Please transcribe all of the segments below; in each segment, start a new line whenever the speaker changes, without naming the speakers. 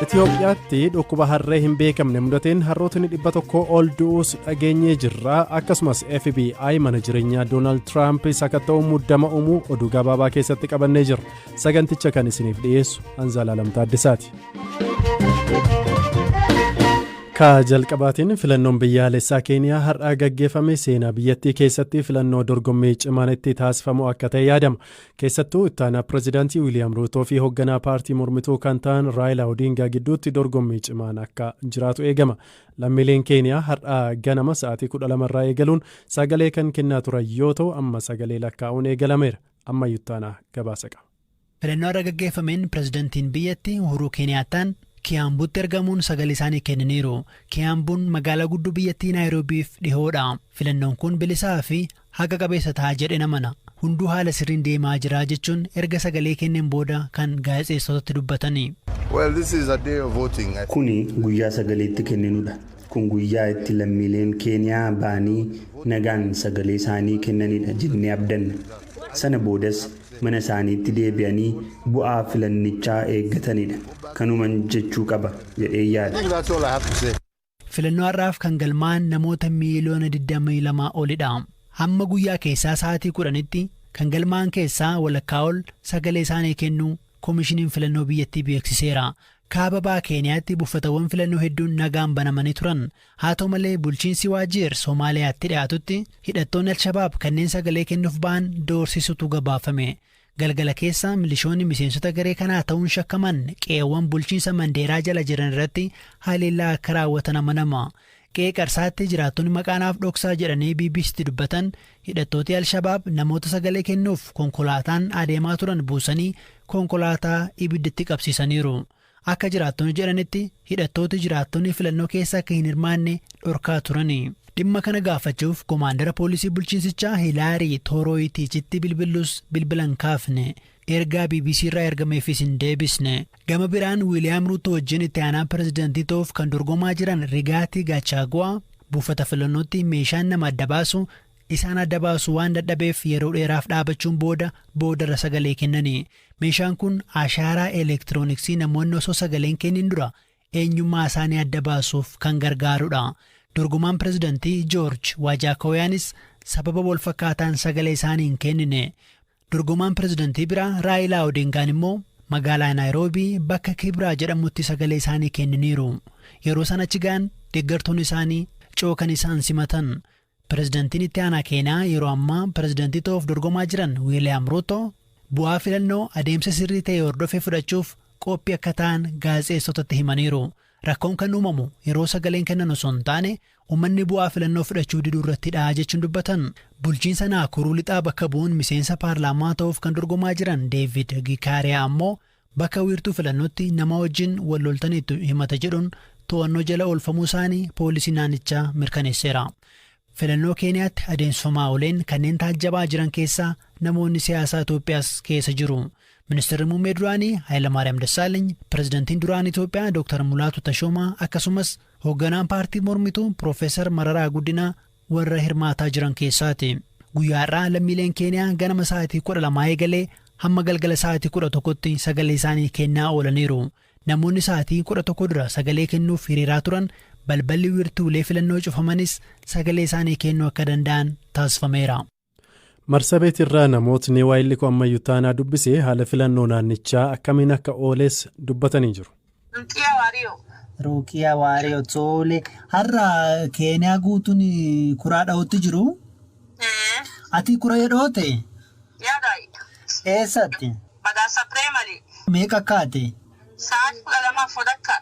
Itoophiyaatti dhukkuba harree hin beekamne mudateen harrootni 100 ol du'uus dhageenyee jirra. Akkasumas FBI mana jireenyaa Doonaald Tiraamp sakatta'uu muddama uumuu oduu gabaabaa keessatti qabannee jirra. Saganticha kan isiniif dhiyeessu Anzaalaalam Taaddisaati. Ka jalqabaatiin filannoon biyyaalessaa Keeniyaa har'aa gaggeeffame seenaa biyyattii keessatti filannoo dorgommii cimaan itti taasifamu akka ta'e yaadama. Keessattuu itti aanaa pireezidaantii Wiiliyaam Ruutoo fi hoogganaa paartii mormituu kan ta'an Raayilaa Odingaa gidduutti dorgommii cimaan akka jiraatu eegama. Lammiileen Keeniyaa har'aa ganama sa'aatii 12 irraa eegaluun sagalee kan kennaa turan yoo ta'u amma sagalee lakkaa'uun eegalameera. Amma itti aanaa gabaasa qaba.
Filannoo irra gaggeeffameen pireezidaantiin biyyattii Uhuru Keeniyaataan Kiyaambuutti argamuun sagalee isaanii kennaniiru. Kiyaambuun magaalaa guddoo biyyattii Naayiroobiif dhihoodha. Filannoon kun bilisaa fi haqa qabeessa ta'a jedhe namana. Hunduu haala sirriin deemaa jira jechuun erga sagalee kenneen booda kan gaazexeessotatti dubbatanii.
Kuni guyyaa sagaleetti kenninudha. Kun guyyaa itti lammiileen Keeniyaa ba'anii nagaan sagalee isaanii kennanidha jennee abdanna. Sana boodas mana isaaniitti deebi'anii bu'aa filannichaa eeggatanidha. Kanuman jechuu qaba jedhee yaada.
Filannoo har'aaf kan galmaan namoota miiliyoona 22 olidha. Hamma guyyaa keessaa sa'aatii 10tti kan galmaan keessaa walakkaa ol sagalee isaanii kennuu koomishiniin filannoo biyyattii beeksiseera. Kaaba bahaa Keeniyaatti buufatawwan filannoo hedduun nagaan banamanii turan. Haa ta'u malee bulchiinsi Waajiir Soomaaliyaatti dhiyaatutti hidhattoonni Alshabaab kanneen sagalee kennuuf ba'an doorsisutu gabaafame. Galgala keessa milishoonni miseensota garee kanaa ta'uun shakkaman qe'eewwan bulchiinsa Mandeeraa jala jiran irratti haleellaa akka raawwatan amanama. Qe'ee qarsaatti jiraattonni maqaanaaf dhoksaa jedhanii BBCtti dubbatan hidhattooti Alshabaab namoota sagalee kennuuf konkolaataan adeemaa turan buusanii konkolaataa ibiddatti qabsiisaniiru. Akka jiraattonni jedhanitti hidhattooti jiraattonni filannoo keessa akka hin hirmaanne dhorkaa turani. Dhimma kana gaafachuuf komaandara poolisii bulchiinsichaa Hilaarii Toorooyitiichitti bilbilus bilbilan kaafne. Ergaa BBC irraa ergameefis hin deebisne. Gama biraan Wiiliyaam Ruutoo wajjin itti aanaa pireezidaantii ta'uuf kan dorgomaa jiran Rigaatii Gachagua buufata filannootti meeshaan nama adda baasu isaan adda baasu waan dadhabeef yeroo dheeraaf dhaabachuun boodarra sagalee kennani. Meeshaan kun ashaaraa elektirooniksii namoonni osoo sagaleen kennin dura eenyummaa isaanii adda baasuuf kan gargaarudha. Dorgomaan pireezidaantii Joorj Waajaakooyaanis sababa wal fakkaataan sagalee isaanii hin kennine. Dorgomaan pireezidaantii biraa Raayilaa Odingaan immoo magaalaa Naayiroobii bakka Kibraa jedhamutti sagalee isaanii kenniniiru. Yeroo sana achi ga'an deeggartoonni isaanii cookan isaan simatan. Pireezidaantiin itti aanaa Keeniyaa yeroo ammaa pireezidaantii ta'uuf dorgomaa jiran Wiiliyaam Ruutoo bu'aa filannoo adeemsa sirrii ta'e hordofee fudhachuuf qophii akka ta'an gaazexeessotatti himaniiru. Rakkoon kan uumamu yeroo sagaleen kennan osoo hin taane uummanni bu'aa filannoo fudhachuu diduu irrattidha jechuun dubbatan. Bulchiinsa Naakuruu lixaa bakka bu'uun miseensa paarlaamaa ta'uuf kan dorgomaa jiran Deevid Gikaariyaa ammoo bakka wiirtuu filannootti nama wajjin wal loltaniitu himata jedhuun to'annoo jala oolfamuu isaanii poolisii naannichaa mirkaneesseera. Filannoo Keeniyaatti adeemsifamaa ooleen kanneen taajjabaa jiran keessaa namoonni siyaasaa Itoophiyaas keessa jiru. Ministeerri muummee duraanii Hayilamaariyaam Dassaalany, pireezidaantiin duraan Itoophiyaa Dr. Mulaatu Tashoomaa akkasumas hoogganaan paartii mormituu Profeesar Mararaa Guddinaa warra hirmaataa jiran keessaati. Guyyaa har'aa lammiileen Keeniyaa ganama sa'aatii 12 eegalee hamma galgala sa'aatii 11tti sagalee isaanii kennaa oolaniiru. Namoonni sa'aatii 11 dura sagalee kennuuf hiriiraa turan balballi wiirtuulee filannoo cufamanis sagalee isaanii kennuu akka danda'an taasifameera.
Marsabeet irraa namootni waayillikoo ammayyuu taanaa dubbisee haala filannoo naannichaa akkamiin akka ooles dubbatanii jiru.
Ruuqiyaa Waariyoo Tsoole har'a Keeniyaa guutuun kuraa dha'utti jiru. Ati kura dhoote? Eessatti?
Badaasa Pireemali.
Meeqa kaate?
Sa'aatii 12 fodakka.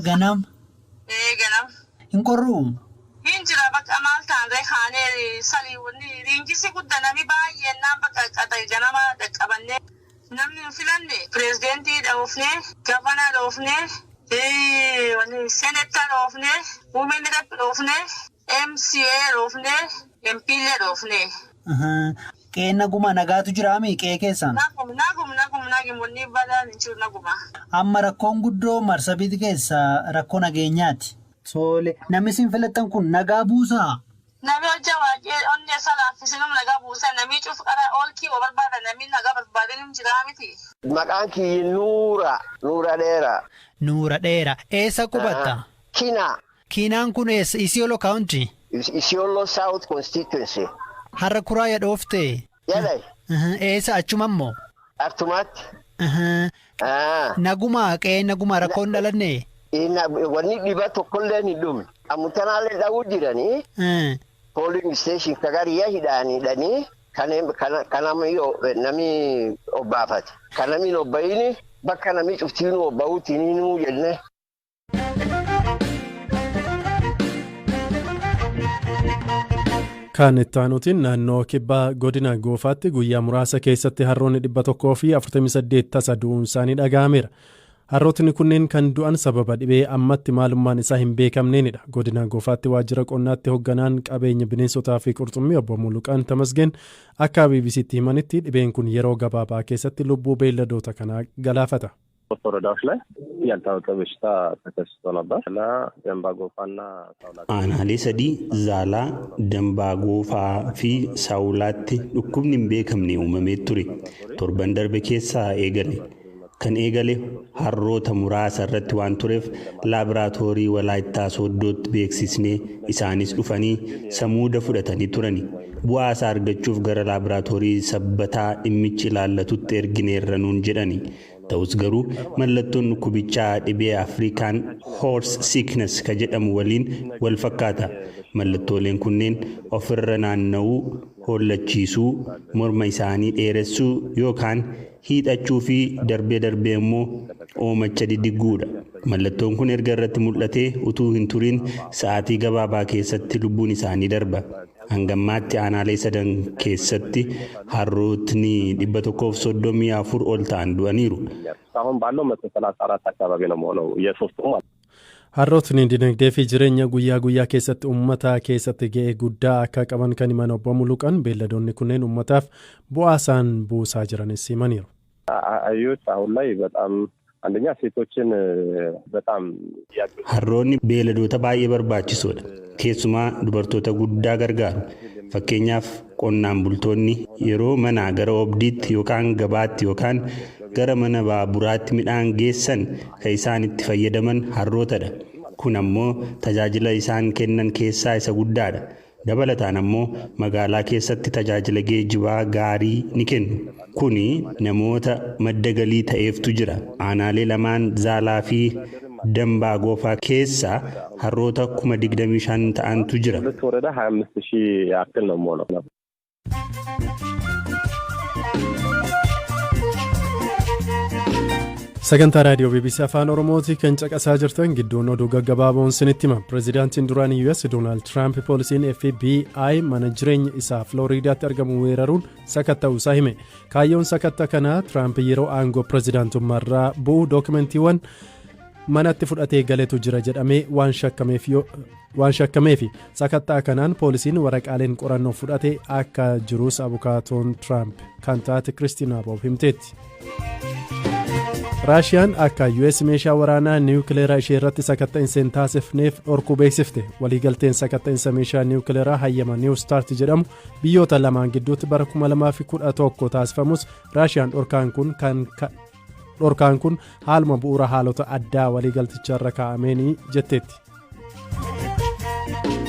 Ganam?
Ganam.
Hin qorruu?
Hinjira bakka maal taanree haanee saliiwwanni riingisi guddanami baay'een naan bakka qaxay ganama dhaqqabannee namni filanne pireezidentii dhoofnee gabanaa dhoofnee senetaa dhoofnee wuumeen rep dhoofnee MCA dhoofnee MPlee dhoofnee.
Qe'ee naguma nagaatu jiraami qe'ee keessan?
Nagumni balaan hin jiru naguma.
Amma rakkoon guddoo Marsabiit keessa rakkoo nageenyaati. Tole namni isin filattan kun nagaa buusaa?
Namni hojja waajjee onni keessa laaffisinum nagaa buusa namni cuuf qara oolkii oo barbaada namni nagaa barbaadanii jiraa miti.
Maqaan kiyyi Nuura Dheeraa.
Nuura Dheeraa. Eessa qubatta?
Kinaa.
Kinaan kun eessa? Isiolo County?
Isiolo South Constituency.
Har'a kuraa yadhooftee?
Yadai.
Eessa achuma immoo?
Artumaatti.
Nagumaa naguma rakkoon dhalannee?
Wanni dhiba tokkollee hin dhumne. Ammutanaallee dha'uu jiranii. Polling station kagariyaa hidhaanii kanami obbaafate. Kanami obbayini bakka nami cuftiinu obba'uutiin himuu jenne.
Kan itti aanutiin naannoo kibbaa godina goofaatti guyyaa muraasa keessatti harroonni 148 tasa du'uun isaanii dhaga'ameera. Harrootni kunneen kan du'an sababa dhibee ammatti maalummaan isaa hin beekamneenidha. Godina goofaatti waajjira qonnaatti hoogganaan qabeenya bineensotaa fi qurxummii obbo Muluqaan Tamasgeen akka BBC'tti himanitti dhibeen kun yeroo gabaabaa keessatti lubbuu beelladoota kanaa galaafata.
ወረዳዎች ላይ ያልታወቀ በሽታ ተከስቶ ነበር እና ደንባ ጎፋና ሳውላት
aanaalee sadii zaalaa dambaa goofaa fi saawulaatti dhukkubni hin beekamne uumamee ture torban darbe keessaa eegale kan eegale harroota muraasa irratti waan tureef laaboraatoorii walaayittaa sooddootti beeksisnee isaanis dhufanii samuuda fudhatanii turani bu'aa isaa argachuuf gara laaboraatoorii sabbataa dhimmichi ilaallatutti ergineerra nuun jedhani. Ta'us garuu mallattoon dhukkubichaa dhibee Afrikaan horse sickness ka jedhamu waliin wal fakkaata. Mallattooleen kunneen ofirra naanna'uu, hollachiisuu, morma isaanii dheeressuu yookaan hiixachuu fi darbee immoo oomacha diddigguudha. Mallattoon kun erga irratti mul'atee utuu hin turin sa'aatii gabaabaa keessatti lubbuun isaanii darba. Hangammaatti aanaalee sadan keessatti harrootni 134 ol ta'an du'aniiru.
አሁን ባለው 134 አካባቢ ነው የሆነው የሶስቱም ማለት
Harrootni dinagdee fi jireenya guyyaa keessatti uummata keessatti ga'ee guddaa akka qaban kan himan obbo Muluqaan beelladoonni kunneen uummataaf bu'aa isaan buusaa jiranis himaniiru.
አዩት አሁን ላይ በጣም አንደኛ ሴቶችን በጣም
harroonni beeladoota baay'ee barbaachisoodha. Keessumaa dubartoota guddaa gargaaru. Fakkeenyaaf qonnaan bultoonni yeroo manaa gara oobdiitti yookaan gabaatti yookaan gara mana baaburaatti midhaan geessan kan isaan itti fayyadaman harrootadha. Kun ammoo tajaajila isaan kennan keessaa isa guddaadha. Dabalataan ammoo magaalaa keessatti tajaajila geejjibaa gaarii ni kennu. Kuni namoota madda galii ta'eeftu jira. Aanaalee lamaan Zaalaa fi Dambaa Goofaa keessaa harroota 25,000 ta'antu jira.
ወረዳ 25,000 ያክል ነው ማለት.
Sagantaa raadiyoo BBC Afaan Oromooti kan caqasaa jirtan gidduun oduu gaggabaaboon isinitti hima. Pireezidaantiin duraanii US Doonaald Tiraamp poolisiin FBI mana jireenya isaa Flooriidaatti argamu weeraruun sakatta'uu isaa hime. Kaayyoon sakatta kanaa Tiraamp yeroo aangoo pireezidaantummaarraa bu'u dookumentiiwwan manatti fudhatee galeetu jira jedhamee waan shakkameefi sakattaa kanaan poolisiin waraqaaleen qorannoo fudhatee akka jirus abukaatoon Tiraamp kan taate Kiristiinaa Boob himteetti. Raashiyaan akka US meeshaa waraanaa niwukileeraa ishee irratti sakatta'insa hin taasifneef dhorkuu beeksifte. Waliigalteen sakatta'insa meeshaa niwukileeraa hayyama New Start jedhamu biyyoota lamaan gidduutti bara 2011 taasifamus Raashiyaan dhorkaan kun haaluma bu'uura haalota addaa waliigalticharra kaa'ameenii jetteetti.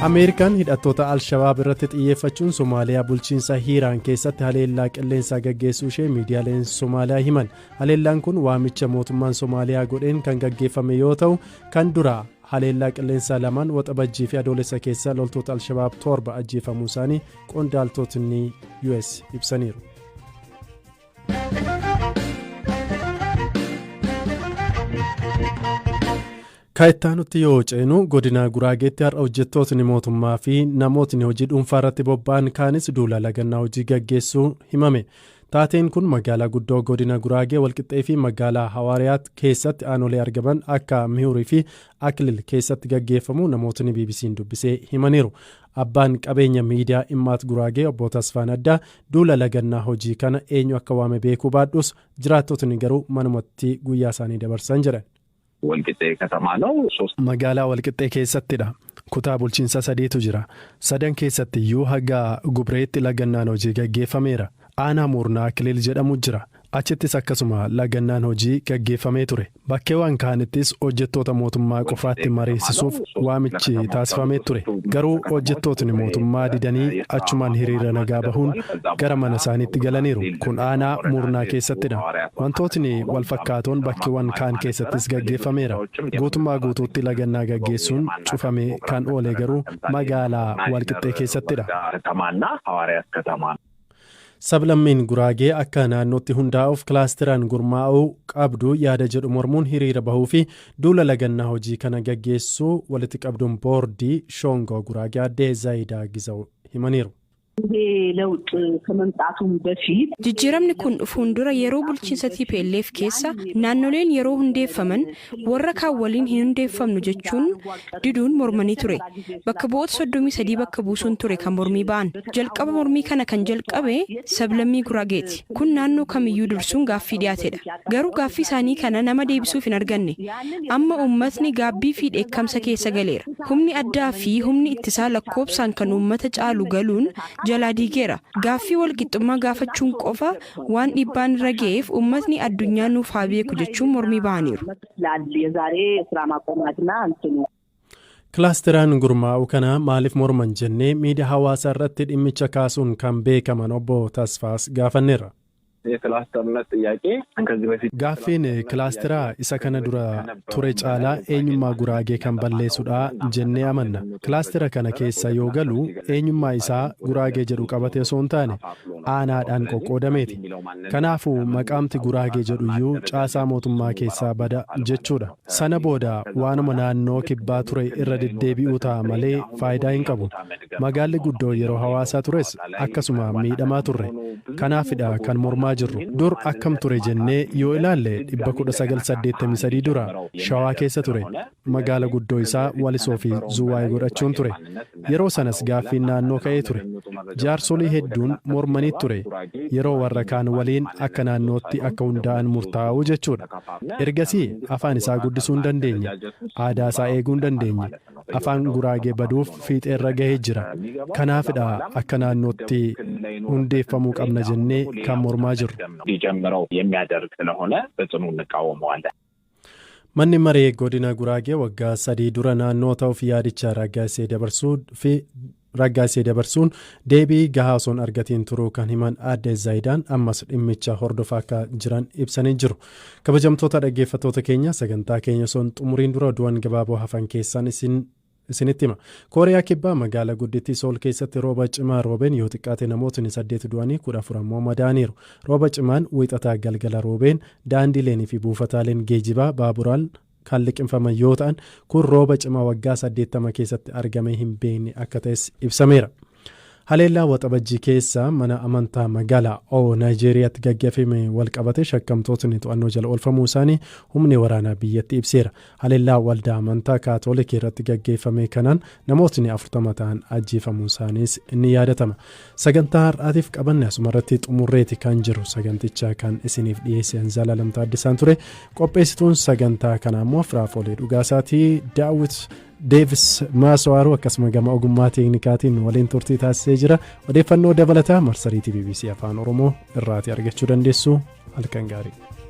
Ameerikaan hidhattoota Al-Shabaab irratti xiyyeeffachuun Somaaliyaa bulchiinsa Hiiraan keessatti haleellaa qilleensaa gaggeessuu ishee miidiyaaleen Somaaliyaa himan. Haleellaan kun waamicha mootummaan Somaaliyaa godheen kan gaggeeffame yoo ta'u, kan duraa haleellaa qilleensaa lamaan waxabajjii fi adoolessa keessa loltoota Al-Shabaab 7 ajjeefamuu isaanii qondaaltotni US ibsaniiru. Kaayitaanutti yoo ceenu godina Guraageetti har'a hojjettootni mootummaa fi namootni hojii dhuunfaa irratti bobba'an kaanis duula lagannaa hojii gaggeessuu himame. Taateen kun magaalaa guddoo godina Guraagee walqixxee fi magaalaa Hawaariyaat keessatti aanolee argaman akka Mihuurii fi Akilil keessatti gaggeeffamu namootni BBC'n dubbisee himaniiru. Abbaan qabeenya miidiyaa Immaat Guraagee obbo Tasfaan Addaa duula lagannaa hojii kana eenyu akka waame beekuu baadhus jiraattotni garuu manumatti guyyaa isaanii dabarsan jedhan.
ወልቂጤ ከተማ ነው።
magaalaa walqixxee keessattidha. kutaa bulchiinsa 3tu jira. 3 keessatti iyyuu haga gubreetti lagannaan hojii gaggeeffameera. aanaa murnaa Akiliil jedhamu jira. achittis akkasuma lagannaan hojii gaggeeffamee ture. bakkeewwan kaanittis hojjettoota mootummaa qofaatti mariisisuuf waamichi taasifamee ture. garuu hojjettootni mootummaa didanii achumaan hiriira nagaa bahuun gara mana isaaniitti galaniiru. kun aanaa murnaa keessattidha. wantootni wal fakkaatoon bakkeewwan kaan keessattis gaggeeffameera. guutummaa guutuutti lagannaa gaggeessuun cufamee kan oole garuu magaalaa walqixxee keessattidha. sablammiin guraagee akka naannootti hundaa'uuf kilaasteraan gurmaa'uu qabdu yaada jedhu mormuun hiriira bahuu fi duula lagannaa hojii kana gaggeessuu walitti qabduun boordii shoongoo guraagee addee Zaayidaa Giza'u himaniiru.
jijjiiramni kun fuuldura yeroo bulchiinsa TPLF keessa naannoleen yeroo hundeeffaman warra kaan waliin hin hundeeffamnu jechuun diduun mormanii ture. bakka bu'oota 33 bakka buusuun ture kan mormii ba'an. jalqaba mormii kana kan jalqabe sablammii guraageeti. kun naannoo kamiyyuu dursuun gaaffii dhiyaatedha. garuu gaaffii isaanii kana nama deebisuuf hin arganne. amma uummatni gaabbii fi dheekkamsa keessa galeera. humni addaa fi humni ittisaa lakkoobsaan kan uummata caalu galuun jalaa diigeera. gaaffii walqixxummaa gaafachuun qofa waan dhiibbaan irra ga'eef uummatni addunyaa nuuf haa beeku jechuun mormii ba'aniiru.
kilaasteraan gurmaa'uu kana maaliif morman jennee miidiyaa hawaasaa irratti dhimmicha kaasuun kan beekaman obbo Tasfaas gaafanneerra.
የክላስተርነት ጥያቄ ከዚህ በፊት
gaaffiin kilaasteraa isa kana dura ture caalaa eenyummaa guraagee kan balleessudha jennee amanna. kilaastera kana keessa yoo galu eenyummaa isaa guraagee jedhu qabate osoo hin taane aanaadhaan qoqqoodameeti. kanaafuu maqaamti guraagee jedhu iyyuu caasaa mootummaa keessaa bada jechuudha. sana booda waanuma naannoo kibbaa ture irra deddeebi'uu ta'a malee faayidaa hin qabu. magaalli guddoo yeroo hawaasaa tures akkasuma miidhamaa turre. kanaafidha kan mormaa jirru. dur akkam ture jennee yoo ilaalle 1983 dura shawaa keessa ture. magaala guddoo isaa walisoo fi zuwaayee godhachuun ture. yeroo sanas gaaffiin naannoo ka'ee ture. jaarsolii hedduun mormanii ture. yeroo warra kaan waliin akka naannootti akka hundaa'an murtaa'uu jechuudha. ergasii afaan isaa guddisuu hin dandeenye. aadaa isaa eeguu hin dandeenye. afaan guraagee baduuf fiixeerra gahee jira. kanaafidha akka naannootti hundeeffamuu qabna jennee kan mormaa jirru. manni maree godina guraagee waggaa 3 dura naannoo ta'uuf yaadicha raggaasee dabarsuun deebii gahaa osoo hin argatiin turuu kan himan aadde Zaayidaan ammas dhimmicha hordofaa akka jiran ibsanii jiru. kabajamtoota dhaggeeffattoota keenya sagantaa keenya osoo hin xumuriin dura oduuwwan gabaaboo hafan keessan isinitti hima. kooriyaa kibbaa magaalaa guddittii Sool keessatti rooba cimaa roobeen yoo xiqqaate namootni 8 du'anii 14 ammoo madaaniiru. rooba cimaan wiixataa galgala roobeen daandileen fi buufataaleen geejibaa baaburaan kan liqinfaman yoo ta'an kun rooba cimaa waggaa 80 keessatti argamee hin beekne akka ta'es ibsameera. haleellaa waxabajjii keessa mana amantaa magaalaa Naayijeeriyaatti gaggeeffame walqabate shakkamtootni to'annoo jala oolfamuu isaanii humni waraanaa biyyatti ibseera. haleellaa waldaa amantaa kaatoolikii irratti gaggeeffame kanaan namootni 40 ta'an ajjeefamuu isaaniis ni yaadatama. sagantaa har'aatiif qabanne asumarratti xumurreeti kan jiru. saganticha kan isiniif dhiyeessan Zalaalamtaa Addisaan ture. qopheessituun sagantaa kanaa immoo Firaafolee Dhugaasaatii Daawit Deevis Maaswaaruu akkasuma gama ogummaa teeknikaatiin waliin turtii taasisee jira. odeeffannoo dabalataa marsariitii BBC Afaan Oromoo irraatii argachuu dandeessu. halkan gaarii.